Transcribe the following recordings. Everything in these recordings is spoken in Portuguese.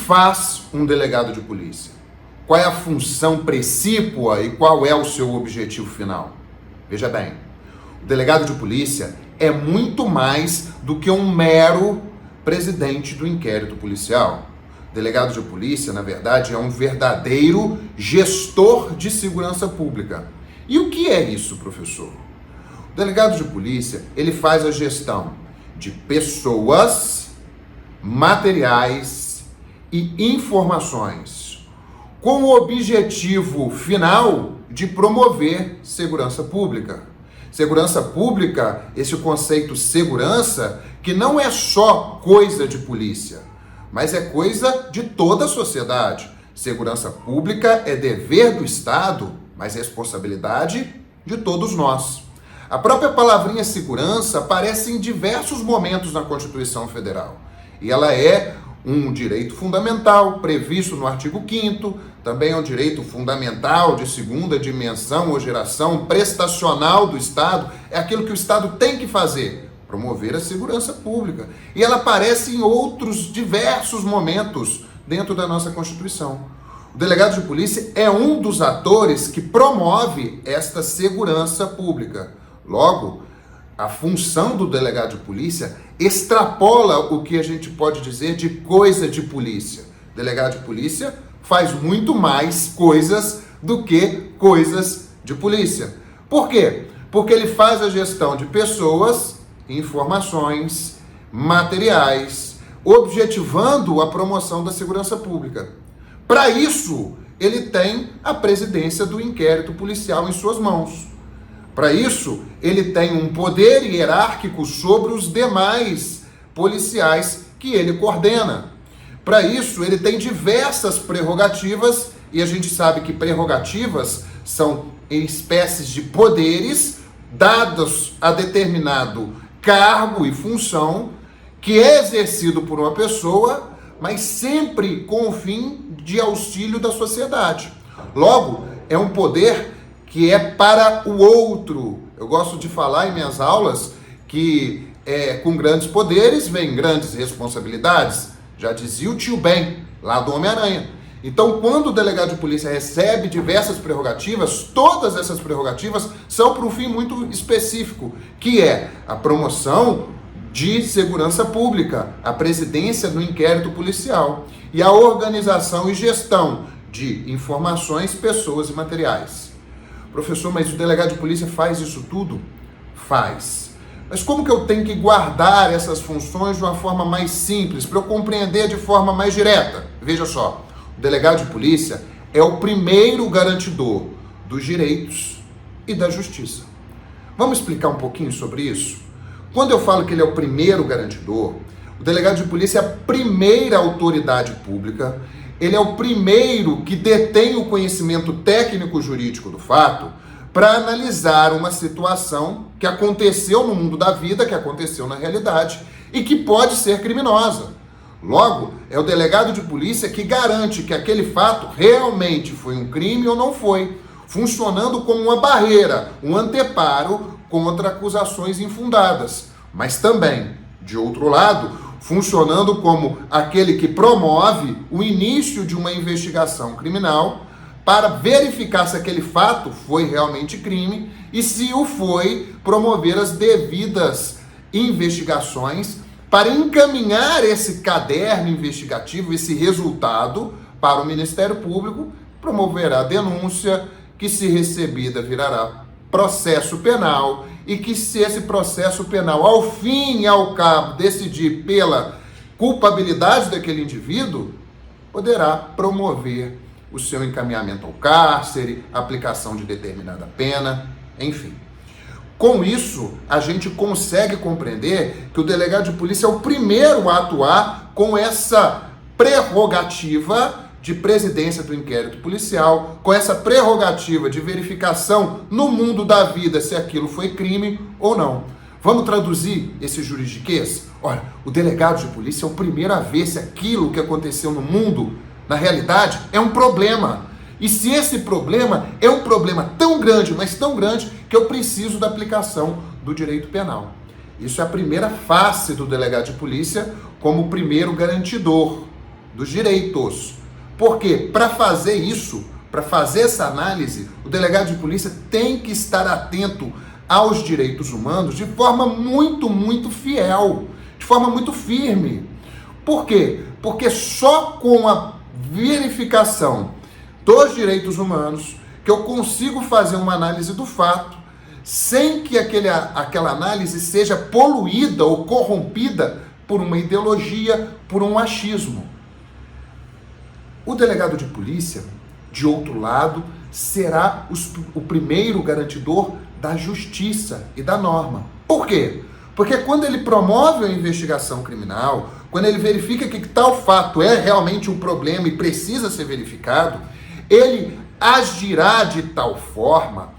faz um delegado de polícia? Qual é a função precípua e qual é o seu objetivo final? Veja bem, o delegado de polícia é muito mais do que um mero presidente do inquérito policial. O delegado de polícia, na verdade, é um verdadeiro gestor de segurança pública. E o que é isso, professor? O delegado de polícia, ele faz a gestão de pessoas, materiais e informações, com o objetivo final de promover segurança pública. Segurança pública, esse conceito segurança, que não é só coisa de polícia, mas é coisa de toda a sociedade. Segurança pública é dever do Estado, mas responsabilidade de todos nós. A própria palavrinha segurança aparece em diversos momentos na Constituição Federal. E ela é um direito fundamental, previsto no artigo 5º, também é um direito fundamental de segunda dimensão ou geração prestacional do Estado, é aquilo que o Estado tem que fazer, promover a segurança pública. E ela aparece em outros diversos momentos dentro da nossa Constituição. O delegado de polícia é um dos atores que promove esta segurança pública. Logo, a função do delegado de polícia extrapola o que a gente pode dizer de coisa de polícia. O delegado de polícia faz muito mais coisas do que coisas de polícia. Por quê? Porque ele faz a gestão de pessoas, informações, materiais, objetivando a promoção da segurança pública. Para isso, ele tem a presidência do inquérito policial em suas mãos. Para isso, ele tem um poder hierárquico sobre os demais policiais que ele coordena. Para isso, ele tem diversas prerrogativas, e a gente sabe que prerrogativas são espécies de poderes dados a determinado cargo e função que é exercido por uma pessoa, mas sempre com o fim de auxílio da sociedade. Logo, é um poder que é para o outro. Eu gosto de falar em minhas aulas que com grandes poderes vem grandes responsabilidades. Já dizia o tio Ben, lá do Homem-Aranha. Então, quando o delegado de polícia recebe diversas prerrogativas, todas essas prerrogativas são para um fim muito específico, que é a promoção de segurança pública, a presidência do inquérito policial e a organização e gestão de informações, pessoas e materiais. Professor, mas o delegado de polícia faz isso tudo? Faz. Mas como que eu tenho que guardar essas funções de uma forma mais simples, para eu compreender de forma mais direta? Veja só, o delegado de polícia é o primeiro garantidor dos direitos e da justiça. Vamos explicar um pouquinho sobre isso? Quando eu falo que ele é o primeiro garantidor, o delegado de polícia é a primeira autoridade pública, ele é o primeiro que detém o conhecimento técnico-jurídico do fato para analisar uma situação que aconteceu no mundo da vida, que aconteceu na realidade e que pode ser criminosa. Logo, é o delegado de polícia que garante que aquele fato realmente foi um crime ou não foi, funcionando como uma barreira, um anteparo contra acusações infundadas, mas também, de outro lado, funcionando como aquele que promove o início de uma investigação criminal para verificar se aquele fato foi realmente crime e, se o foi, promover as devidas investigações para encaminhar esse caderno investigativo, esse resultado, para o Ministério Público, promoverá denúncia, que, se recebida, virará processo penal, e que, se esse processo penal, ao fim e ao cabo, decidir pela culpabilidade daquele indivíduo, poderá promover o seu encaminhamento ao cárcere, aplicação de determinada pena, enfim. Com isso, a gente consegue compreender que o delegado de polícia é o primeiro a atuar com essa prerrogativa de presidência do inquérito policial, com essa prerrogativa de verificação no mundo da vida se aquilo foi crime ou não. Vamos traduzir esse juridiquês? Olha, o delegado de polícia é o primeiro a ver se aquilo que aconteceu no mundo, na realidade, é um problema. E se esse problema é um problema tão grande, mas tão grande, que eu preciso da aplicação do direito penal. Isso é a primeira face do delegado de polícia como primeiro garantidor dos direitos. Porque para fazer isso, para fazer essa análise, o delegado de polícia tem que estar atento aos direitos humanos de forma muito, muito fiel, de forma muito firme. Por quê? Porque só com a verificação dos direitos humanos que eu consigo fazer uma análise do fato, sem que aquela análise seja poluída ou corrompida por uma ideologia, por um achismo. O delegado de polícia, de outro lado, será o primeiro garantidor da justiça e da norma. Por quê? Porque quando ele promove a investigação criminal, quando ele verifica que tal fato é realmente um problema e precisa ser verificado, ele agirá de tal forma,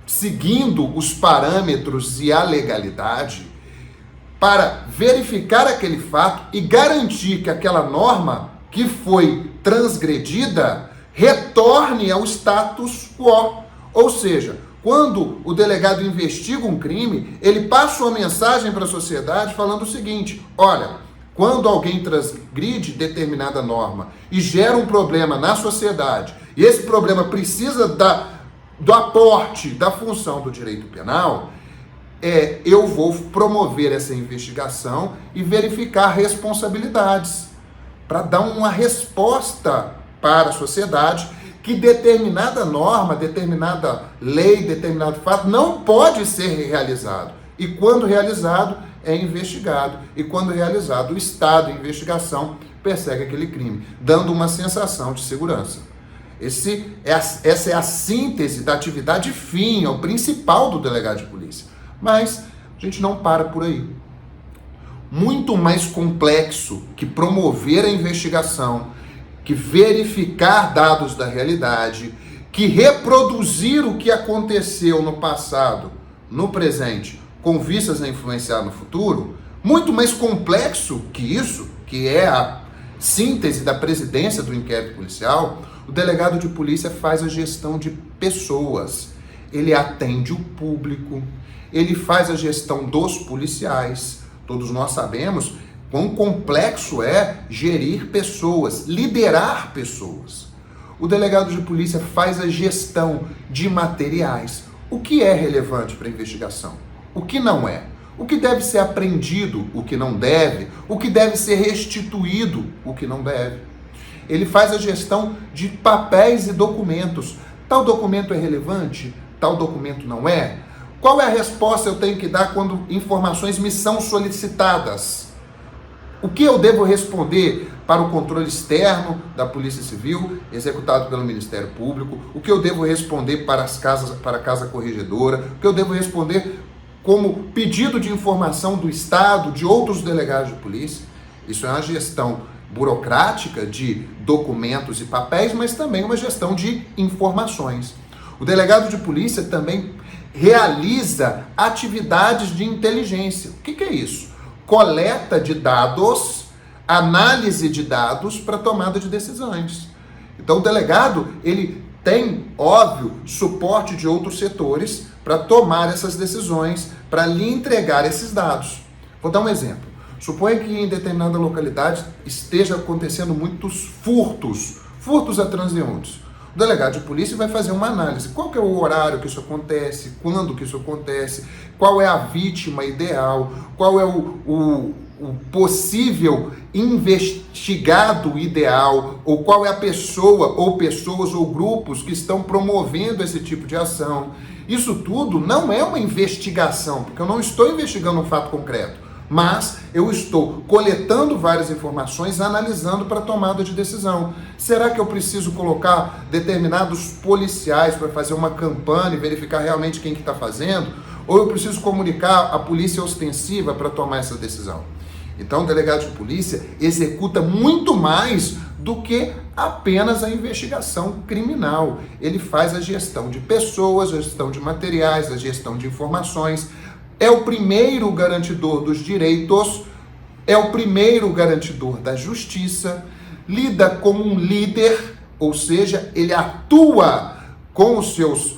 seguindo os parâmetros e a legalidade, para verificar aquele fato e garantir que aquela norma que foi transgredida retorne ao status quo. Ou seja, quando o delegado investiga um crime, ele passa uma mensagem para a sociedade falando o seguinte: olha, quando alguém transgride determinada norma e gera um problema na sociedade, e esse problema precisa do aporte da função do direito penal, eu vou promover essa investigação e verificar responsabilidades, para dar uma resposta para a sociedade que determinada norma, determinada lei, determinado fato não pode ser realizado. E quando realizado, é investigado. E quando realizado, o Estado, em investigação, persegue aquele crime, dando uma sensação de segurança. Essa é a síntese da atividade fim, é o principal do delegado de polícia. Mas a gente não para por aí. Muito mais complexo que promover a investigação, que verificar dados da realidade, que reproduzir o que aconteceu no passado, no presente, com vistas a influenciar no futuro, muito mais complexo que isso, que é a síntese da presidência do inquérito policial, o delegado de polícia faz a gestão de pessoas, ele atende o público, ele faz a gestão dos policiais. Todos nós sabemos quão complexo é gerir pessoas, liderar pessoas. O delegado de polícia faz a gestão de materiais. O que é relevante para a investigação? O que não é? O que deve ser apreendido? O que não deve? O que deve ser restituído? O que não deve? Ele faz a gestão de papéis e documentos. Tal documento é relevante? Tal documento não é? Qual é a resposta eu tenho que dar quando informações me são solicitadas? O que eu devo responder para o controle externo da Polícia Civil, executado pelo Ministério Público? O que eu devo responder para a Casa Corregedora? O que eu devo responder como pedido de informação do Estado, de outros delegados de polícia? Isso é uma gestão burocrática de documentos e papéis, mas também uma gestão de informações. O delegado de polícia também realiza atividades de inteligência. O que é isso? Coleta de dados, análise de dados para tomada de decisões. Então o delegado, ele tem, óbvio, suporte de outros setores para tomar essas decisões, para lhe entregar esses dados. Vou dar um exemplo. Suponha que em determinada localidade esteja acontecendo muitos furtos a transeuntes. O delegado de polícia vai fazer uma análise. Qual que é o horário que isso acontece? Quando que isso acontece? Qual é a vítima ideal? Qual é o possível investigado ideal? Ou qual é a pessoa, ou pessoas, ou grupos que estão promovendo esse tipo de ação? Isso tudo não é uma investigação, porque eu não estou investigando um fato concreto, mas eu estou coletando várias informações, analisando para tomada de decisão. Será que eu preciso colocar determinados policiais para fazer uma campanha e verificar realmente quem que está fazendo? Ou eu preciso comunicar a polícia ostensiva para tomar essa decisão? Então o delegado de polícia executa muito mais do que apenas a investigação criminal. Ele faz a gestão de pessoas, a gestão de materiais, a gestão de informações. É o primeiro garantidor dos direitos, é o primeiro garantidor da justiça, lida como um líder, ou seja, ele atua com os seus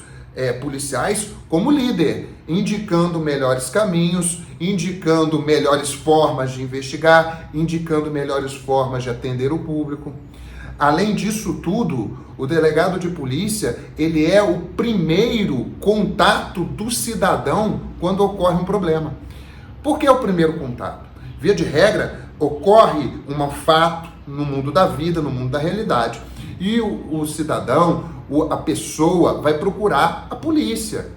policiais como líder. indicando melhores caminhos, indicando melhores formas de investigar, indicando melhores formas de atender o público. Além disso tudo, o delegado de polícia, ele é o primeiro contato do cidadão quando ocorre um problema. Por que é o primeiro contato? Via de regra, ocorre um fato no mundo da vida, no mundo da realidade, e o cidadão, a pessoa vai procurar a polícia.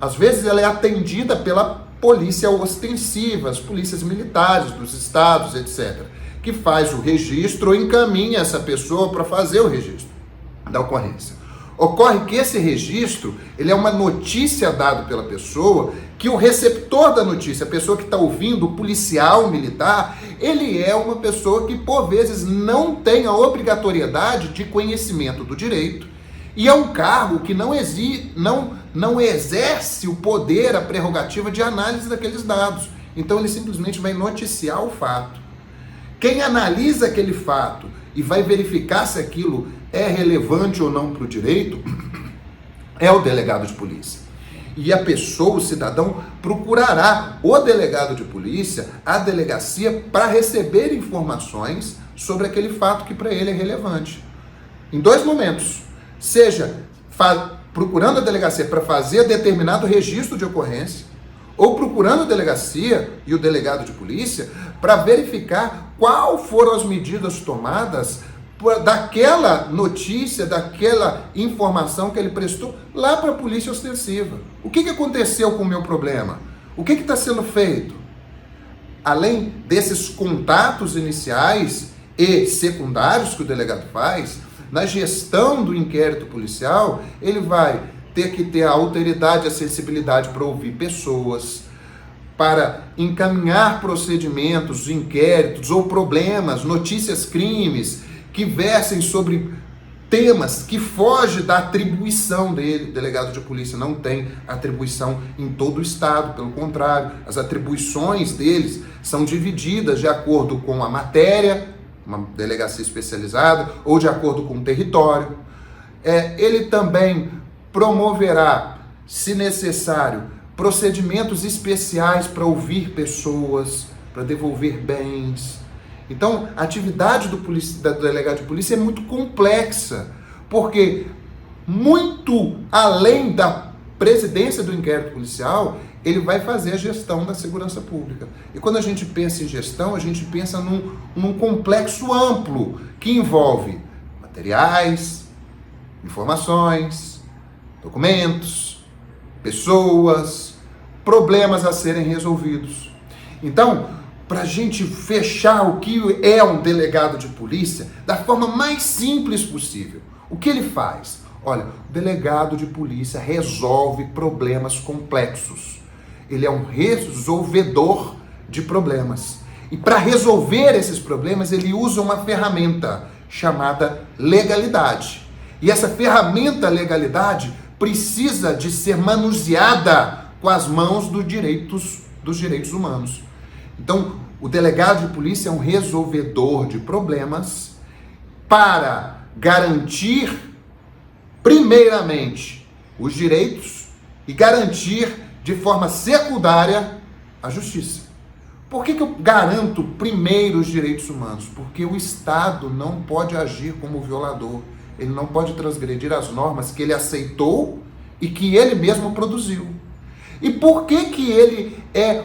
Às vezes ela é atendida pela polícia ostensiva, as polícias militares dos estados, etc., que faz o registro ou encaminha essa pessoa para fazer o registro da ocorrência. Ocorre que esse registro, ele é uma notícia dada pela pessoa, que o receptor da notícia, a pessoa que está ouvindo, o policial militar, ele é uma pessoa que, por vezes, não tem a obrigatoriedade de conhecimento do direito, e é um cargo que não exerce o poder, a prerrogativa de análise daqueles dados. Então ele simplesmente vai noticiar o fato. Quem analisa aquele fato e vai verificar se aquilo é relevante ou não para o direito é o delegado de polícia. E a pessoa, o cidadão, procurará o delegado de polícia, a delegacia, para receber informações sobre aquele fato que para ele é relevante. Em dois momentos. Seja procurando a delegacia para fazer determinado registro de ocorrência, ou procurando a delegacia e o delegado de polícia para verificar qual foram as medidas tomadas daquela notícia, daquela informação que ele prestou lá para a polícia ostensiva. O que aconteceu com o meu problema? O que está sendo feito? Além desses contatos iniciais e secundários que o delegado faz, na gestão do inquérito policial, ele vai ter que ter a alteridade e a sensibilidade para ouvir pessoas, para encaminhar procedimentos, inquéritos ou problemas, notícias, crimes, que versem sobre temas que fogem da atribuição dele. O delegado de polícia não tem atribuição em todo o estado, pelo contrário, as atribuições deles são divididas de acordo com a matéria, uma delegacia especializada, ou de acordo com o território. Ele também promoverá, se necessário, procedimentos especiais para ouvir pessoas, para devolver bens. Então, a atividade do delegado de polícia é muito complexa, porque muito além da presidência do inquérito policial, ele vai fazer a gestão da segurança pública. E quando a gente pensa em gestão, a gente pensa num complexo amplo, que envolve materiais, informações, documentos, pessoas, problemas a serem resolvidos. Então, para a gente fechar o que é um delegado de polícia, da forma mais simples possível, o que ele faz? Olha, o delegado de polícia resolve problemas complexos. Ele é um resolvedor de problemas. E para resolver esses problemas, ele usa uma ferramenta chamada legalidade. E essa ferramenta legalidade precisa de ser manuseada com as mãos dos direitos humanos. Então, o delegado de polícia é um resolvedor de problemas para garantir, primeiramente, os direitos e garantir de forma secundária a justiça. Por que eu garanto primeiro os direitos humanos? Porque o Estado não pode agir como violador. Ele não pode transgredir as normas que ele aceitou e que ele mesmo produziu. E por que ele é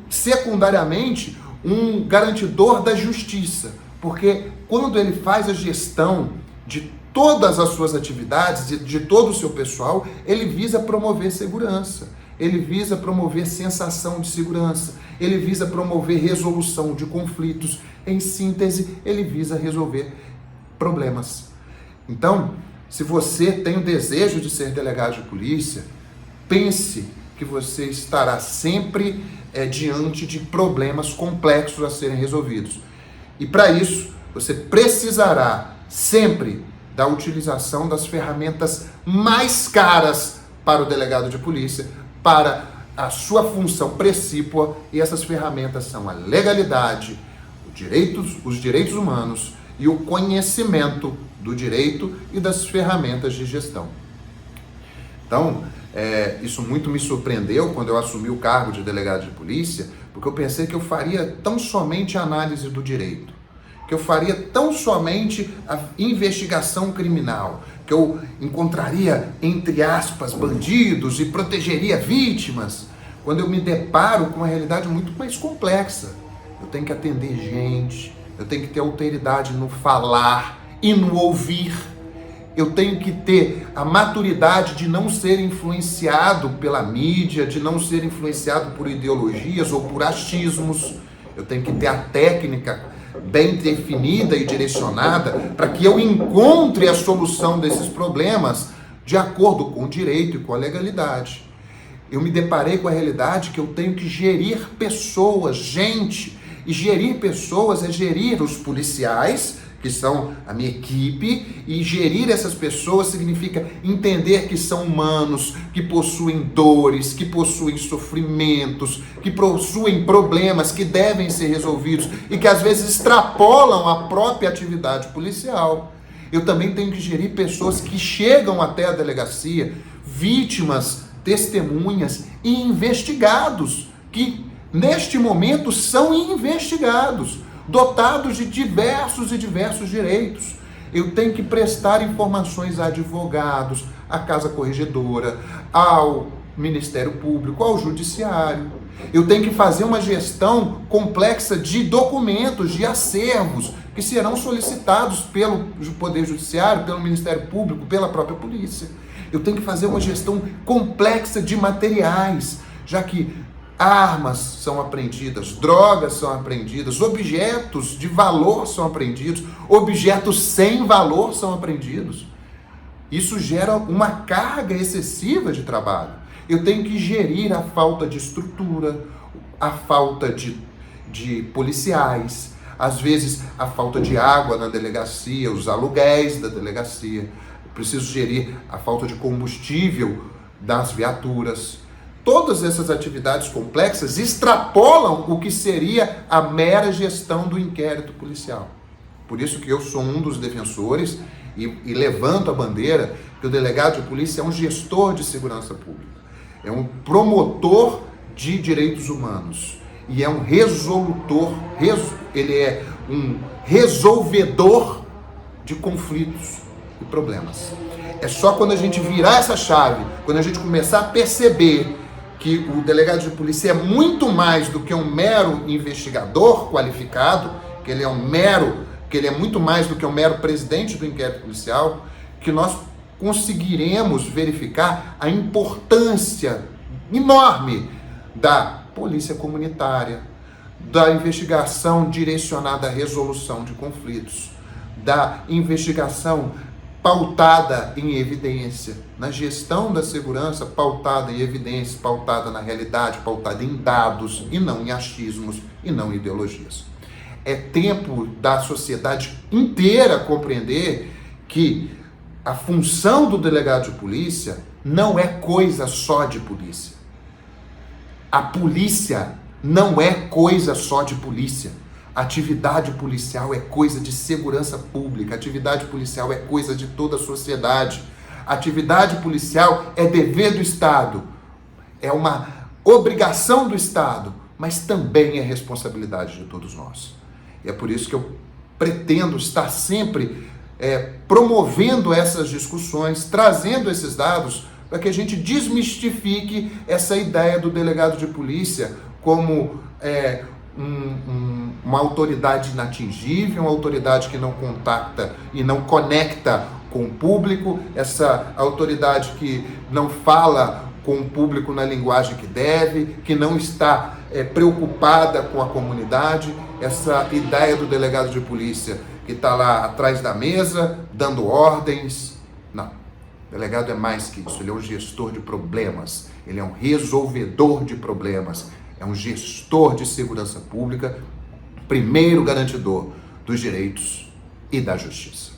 secundariamente um garantidor da justiça? Porque quando ele faz a gestão de todas as suas atividades, de todo o seu pessoal, ele visa promover segurança, ele visa promover sensação de segurança, ele visa promover resolução de conflitos. Em síntese, ele visa resolver problemas. Então, se você tem o desejo de ser delegado de polícia, pense que você estará sempre diante de problemas complexos a serem resolvidos. E para isso, você precisará sempre da utilização das ferramentas mais caras para o delegado de polícia, para a sua função precípua, e essas ferramentas são a legalidade, os direitos humanos e o conhecimento do direito e das ferramentas de gestão. Então, Isso muito me surpreendeu quando eu assumi o cargo de delegado de polícia, porque eu pensei que eu faria tão somente a análise do direito, que eu faria tão somente a investigação criminal, que eu encontraria, entre aspas, bandidos e protegeria vítimas, quando eu me deparo com uma realidade muito mais complexa. Eu tenho que atender gente, eu tenho que ter alteridade no falar e no ouvir, eu tenho que ter a maturidade de não ser influenciado pela mídia, de não ser influenciado por ideologias ou por achismos. Eu tenho que ter a técnica bem definida e direcionada para que eu encontre a solução desses problemas de acordo com o direito e com a legalidade. Eu me deparei com a realidade que eu tenho que gerir pessoas, gente, e gerir pessoas é gerir os policiais, que são a minha equipe, e gerir essas pessoas significa entender que são humanos, que possuem dores, que possuem sofrimentos, que possuem problemas que devem ser resolvidos e que às vezes extrapolam a própria atividade policial. Eu também tenho que gerir pessoas que chegam até a delegacia, vítimas, testemunhas e investigados, que neste momento são investigados, dotados de diversos direitos. Eu tenho que prestar informações a advogados, à Casa Corregedora, ao Ministério Público, ao Judiciário. Eu tenho que fazer uma gestão complexa de documentos, de acervos, que serão solicitados pelo Poder Judiciário, pelo Ministério Público, pela própria polícia. Eu tenho que fazer uma gestão complexa de materiais, já que armas são apreendidas, drogas são apreendidas, objetos de valor são apreendidos, objetos sem valor são apreendidos. Isso gera uma carga excessiva de trabalho. Eu tenho que gerir a falta de estrutura, a falta de policiais, às vezes a falta de água na delegacia, os aluguéis da delegacia. Eu preciso gerir a falta de combustível das viaturas. Todas essas atividades complexas extrapolam o que seria a mera gestão do inquérito policial. Por isso que eu sou um dos defensores e levanto a bandeira que o delegado de polícia é um gestor de segurança pública, é um promotor de direitos humanos e é um resolutor, ele é um resolvedor de conflitos e problemas. É só quando a gente virar essa chave, quando a gente começar a perceber que o delegado de polícia é muito mais do que um mero investigador qualificado, que ele é muito mais do que um mero presidente do inquérito policial, que nós conseguiremos verificar a importância enorme da polícia comunitária, da investigação direcionada à resolução de conflitos, da investigação pautada em evidência, na gestão da segurança pautada em evidência, pautada na realidade, pautada em dados e não em achismos e não em ideologias. É tempo da sociedade inteira compreender que a função do delegado de polícia não é coisa só de polícia. A polícia não é coisa só de polícia. Atividade policial é coisa de segurança pública, atividade policial é coisa de toda a sociedade. Atividade policial é dever do Estado, é uma obrigação do Estado, mas também é responsabilidade de todos nós. E é por isso que eu pretendo estar sempre promovendo essas discussões, trazendo esses dados, para que a gente desmistifique essa ideia do delegado de polícia como uma autoridade inatingível, uma autoridade que não contacta e não conecta com o público, essa autoridade que não fala com o público na linguagem que deve, que não está preocupada com a comunidade, essa ideia do delegado de polícia que está lá atrás da mesa, dando ordens. Não, o delegado é mais que isso, ele é um gestor de problemas, ele é um resolvedor de problemas, é um gestor de segurança pública, primeiro garantidor dos direitos e da justiça.